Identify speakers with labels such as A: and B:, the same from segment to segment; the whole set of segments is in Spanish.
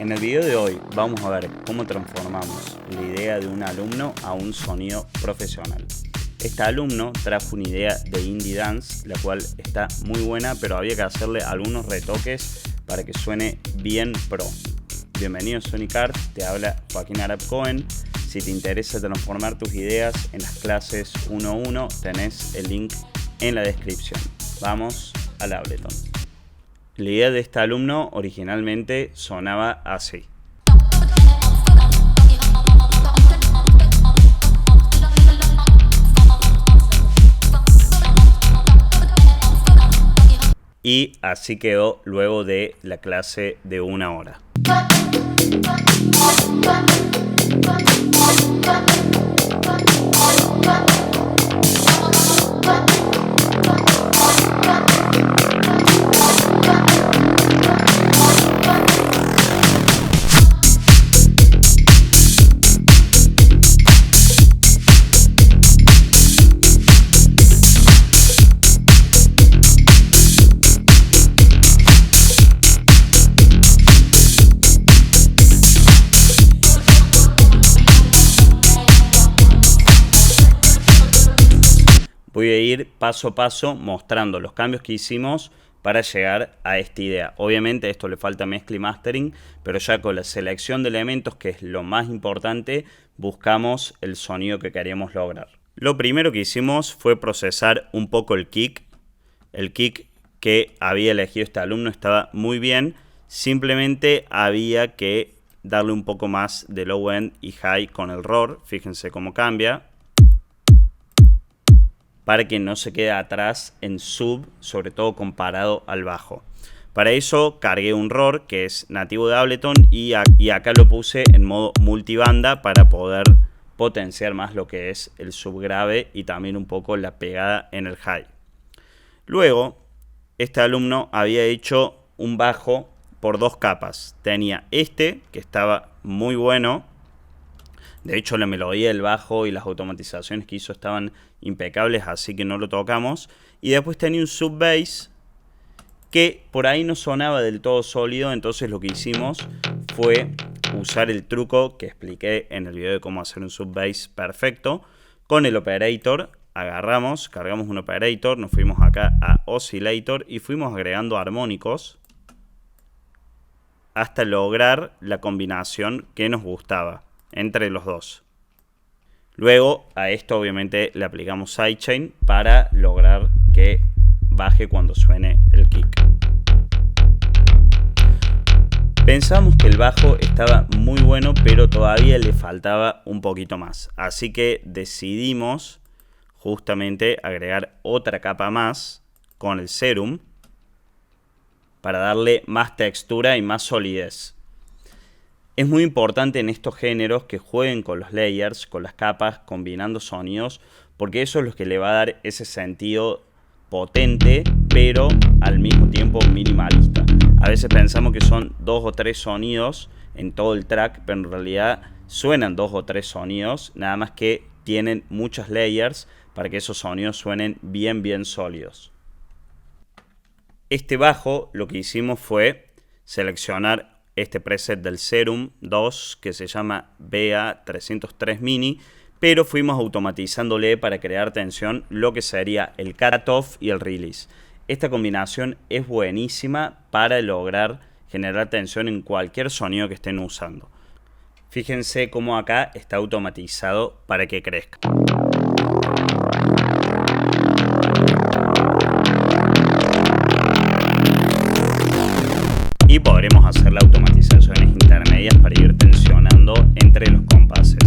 A: En el video de hoy vamos a ver cómo transformamos la idea de un alumno a un sonido profesional. Este alumno trajo una idea de indie dance, la cual está muy buena, pero había que hacerle algunos retoques para que suene bien pro. Bienvenido a Sonic Art, te habla Joaquín Arap Cohen. Si te interesa transformar tus ideas en las clases 1-1, tenés el link en la descripción. Vamos al Ableton. La idea de este alumno originalmente sonaba así. Y así quedó luego de la clase de 1 hora. Voy a ir paso a paso mostrando los cambios que hicimos para llegar a esta idea. Obviamente esto le falta mezcla y mastering, pero ya con la selección de elementos, que es lo más importante, buscamos el sonido que queríamos lograr. Lo primero que hicimos fue procesar un poco el kick. El kick que había elegido este alumno estaba muy bien, simplemente había que darle un poco más de low end y high con el roar. Fíjense cómo cambia, para que no se quede atrás en sub, sobre todo comparado al bajo. Para eso cargué un roar que es nativo de Ableton y acá lo puse en modo multibanda para poder potenciar más lo que es el subgrave y también un poco la pegada en el high. Luego, este alumno había hecho un bajo por 2 capas. Tenía este, que estaba muy bueno. De hecho, la melodía del bajo y las automatizaciones que hizo estaban impecables, así que no lo tocamos. Y después tenía un sub-bass que por ahí no sonaba del todo sólido, entonces lo que hicimos fue usar el truco que expliqué en el video de cómo hacer un sub-bass perfecto. Con el operator agarramos, cargamos un operator, nos fuimos acá a oscillator y fuimos agregando armónicos hasta lograr la combinación que nos gustaba entre los dos. Luego a esto obviamente le aplicamos sidechain para lograr que baje cuando suene el kick. Pensamos que el bajo estaba muy bueno, pero todavía le faltaba un poquito más, así que decidimos justamente agregar otra capa más con el serum para darle más textura y más solidez. Es muy importante en estos géneros que jueguen con los layers, con las capas, combinando sonidos, porque eso es lo que le va a dar ese sentido potente, pero al mismo tiempo minimalista. A veces pensamos que son 2 o 3 sonidos en todo el track, pero en realidad suenan 2 o 3 sonidos, nada más que tienen muchas layers para que esos sonidos suenen bien sólidos. Este bajo lo que hicimos fue seleccionar este preset del Serum 2 que se llama BA303 Mini, pero fuimos automatizándole para crear tensión lo que sería el cutoff y el release. Esta combinación es buenísima para lograr generar tensión en cualquier sonido que estén usando. Fíjense cómo acá está automatizado para que crezca. Y podremos hacer las automatizaciones intermedias para ir tensionando entre los compases.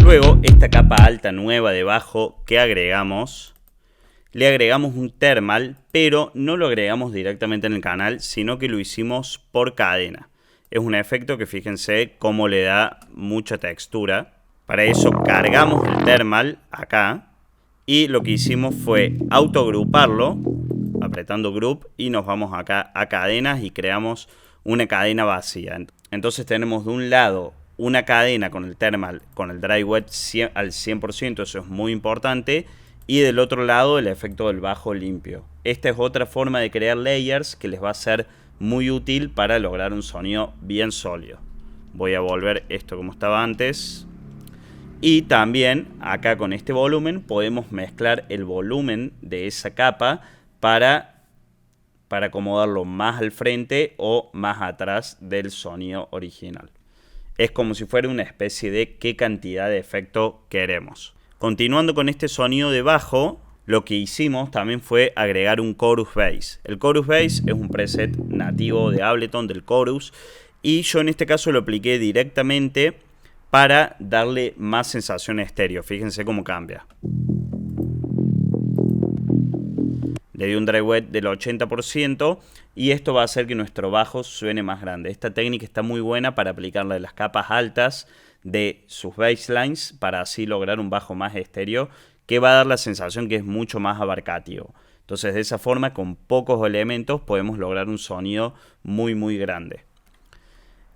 A: Luego, esta capa alta nueva de bajo que agregamos, le agregamos un thermal, pero no lo agregamos directamente en el canal, sino que lo hicimos por cadena. Es un efecto que fíjense cómo le da mucha textura. Para eso cargamos el thermal acá y lo que hicimos fue autogruparlo, apretando group, y nos vamos acá a cadenas y creamos una cadena vacía. Entonces tenemos de un lado una cadena con el thermal, con el dry wet al 100%, eso es muy importante, y del otro lado el efecto del bajo limpio. Esta es otra forma de crear layers que les va a ser muy útil para lograr un sonido bien sólido. Voy a volver esto como estaba antes. Y también acá con este volumen podemos mezclar el volumen de esa capa para acomodarlo más al frente o más atrás del sonido original. Es como si fuera una especie de qué cantidad de efecto queremos. Continuando con este sonido de bajo, lo que hicimos también fue agregar un chorus bass. El chorus bass es un preset nativo de Ableton, del chorus, y yo en este caso lo apliqué directamente para darle más sensación estéreo. Fíjense cómo cambia. Le di un dry wet del 80% y esto va a hacer que nuestro bajo suene más grande. Esta técnica está muy buena para aplicarla en las capas altas de sus basslines para así lograr un bajo más estéreo que va a dar la sensación que es mucho más abarcativo. Entonces de esa forma, con pocos elementos, podemos lograr un sonido muy grande.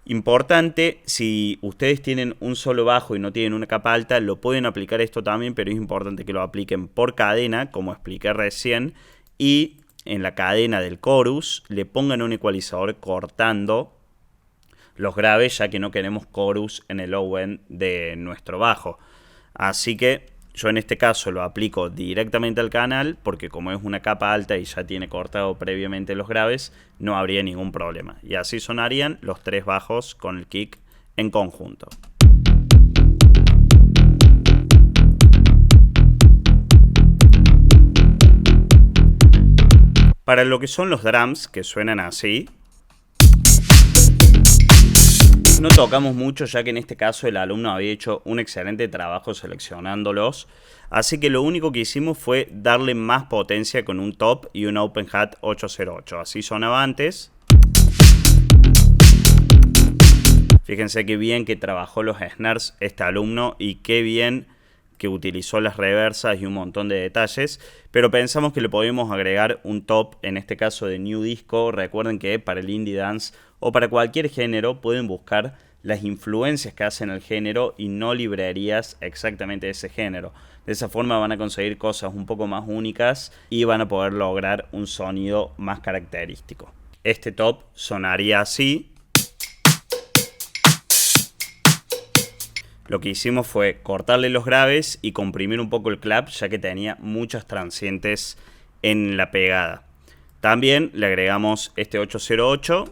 A: Importante, si ustedes tienen un solo bajo y no tienen una capa alta, lo pueden aplicar esto también, pero es importante que lo apliquen por cadena, como expliqué recién, y en la cadena del chorus le pongan un ecualizador cortando los graves, ya que no queremos chorus en el low end de nuestro bajo. Así que yo en este caso lo aplico directamente al canal, porque como es una capa alta y ya tiene cortado previamente los graves, no habría ningún problema. Y así sonarían los tres bajos con el kick en conjunto. Para lo que son los drums, que suenan así, no tocamos mucho, ya que en este caso el alumno había hecho un excelente trabajo seleccionándolos. Así que lo único que hicimos fue darle más potencia con un top y un open hat 808. Así sonaba antes. Fíjense qué bien que trabajó los snares este alumno y qué bien que utilizó las reversas y un montón de detalles, pero pensamos que le podíamos agregar un top, en este caso de New Disco. Recuerden que para el indie dance o para cualquier género pueden buscar las influencias que hacen el género y no librerías exactamente de ese género. De esa forma van a conseguir cosas un poco más únicas y van a poder lograr un sonido más característico. Este top sonaría así. Lo que hicimos fue cortarle los graves y comprimir un poco el clap, ya que tenía muchas transientes en la pegada. También le agregamos este 808,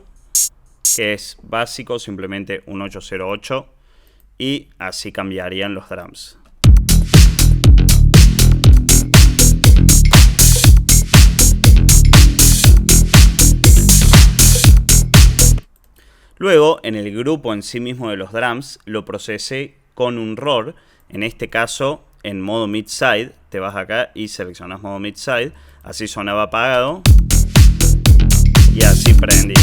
A: que es básico, simplemente un 808, y así cambiarían los drums. Luego, en el grupo en sí mismo de los drums, lo procesé con un ROR, en este caso en modo mid-side. Te vas acá y seleccionas modo mid-side, así sonaba apagado y así prendido,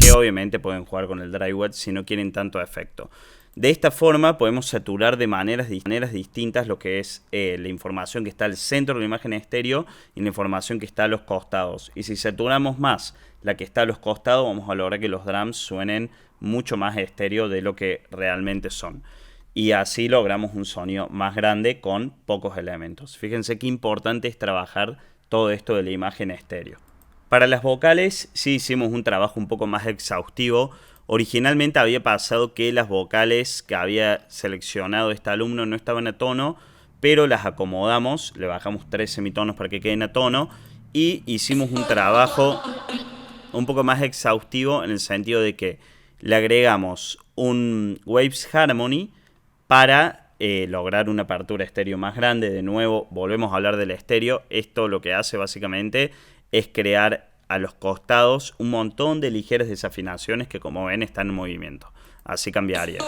A: que obviamente pueden jugar con el dry wet si no quieren tanto efecto. De esta forma podemos saturar de maneras distintas lo que es la información que está al centro de la imagen estéreo y la información que está a los costados. Y si saturamos más la que está a los costados, vamos a lograr que los drums suenen mucho más estéreo de lo que realmente son. Y así logramos un sonido más grande con pocos elementos. Fíjense qué importante es trabajar todo esto de la imagen estéreo. Para las vocales sí hicimos un trabajo un poco más exhaustivo. Originalmente había pasado que las vocales que había seleccionado este alumno no estaban a tono, pero las acomodamos, le bajamos 3 semitonos para que queden a tono y hicimos un trabajo un poco más exhaustivo en el sentido de que le agregamos un Waves Harmony para lograr una apertura estéreo más grande. De nuevo, volvemos a hablar del estéreo. Esto lo que hace básicamente es crear a los costados un montón de ligeras desafinaciones que, como ven, están en movimiento. Así cambiaría.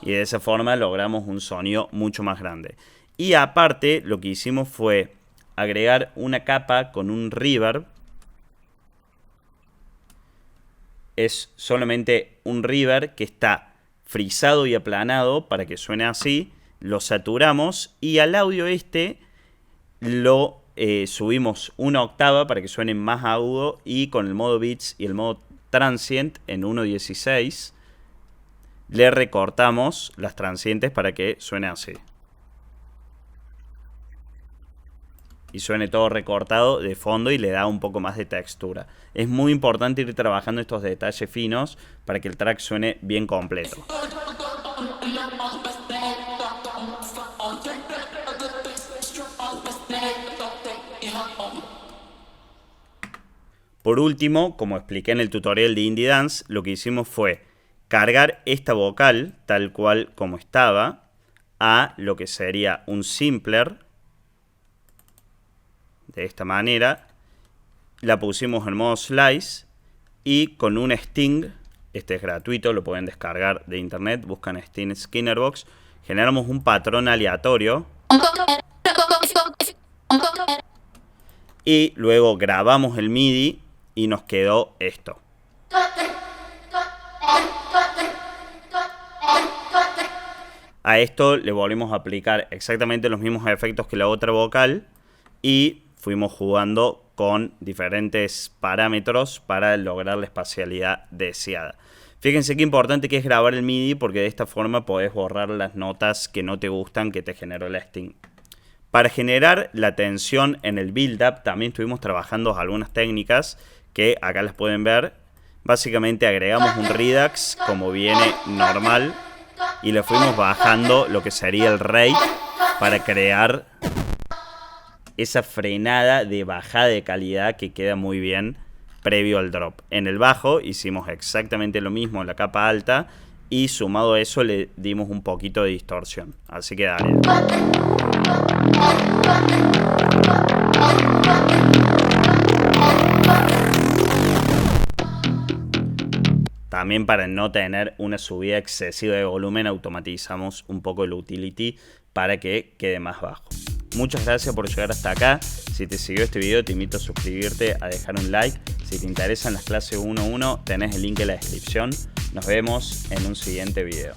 A: Y de esa forma logramos un sonido mucho más grande. Y aparte, lo que hicimos fue agregar una capa con un reverb. Es solamente un reverb que está frisado y aplanado para que suene así. Lo saturamos y al audio lo subimos una octava para que suene más agudo, y con el modo Beats y el modo Transient en 1.16 le recortamos las transientes para que suene así. y suene todo recortado de fondo y le da un poco más de textura. Es muy importante ir trabajando estos detalles finos para que el track suene bien completo. Por último, como expliqué en el tutorial de Indie Dance, lo que hicimos fue cargar esta vocal tal cual como estaba a lo que sería un simpler de esta manera. La pusimos en modo slice y con un Sting, este es gratuito, lo pueden descargar de internet, buscan Sting Skinnerbox, generamos un patrón aleatorio y luego grabamos el MIDI y nos quedó esto. A esto le volvimos a aplicar exactamente los mismos efectos que la otra vocal y fuimos jugando con diferentes parámetros para lograr la espacialidad deseada. Fíjense qué importante que es grabar el MIDI, porque de esta forma podés borrar las notas que no te gustan que te generó el Sting. Para generar la tensión en el build-up también estuvimos trabajando algunas técnicas que acá las pueden ver. Básicamente agregamos un Redux como viene normal y le fuimos bajando lo que sería el rate para crear esa frenada de bajada de calidad que queda muy bien previo al drop. En el bajo hicimos exactamente lo mismo en la capa alta y sumado a eso le dimos un poquito de distorsión. Así que dale. También para no tener una subida excesiva de volumen automatizamos un poco el utility para que quede más bajo. Muchas gracias por llegar hasta acá. Si te sirvió este video te invito a suscribirte, a dejar un like. Si te interesan las clases 1-1 tenés el link en la descripción. Nos vemos en un siguiente video.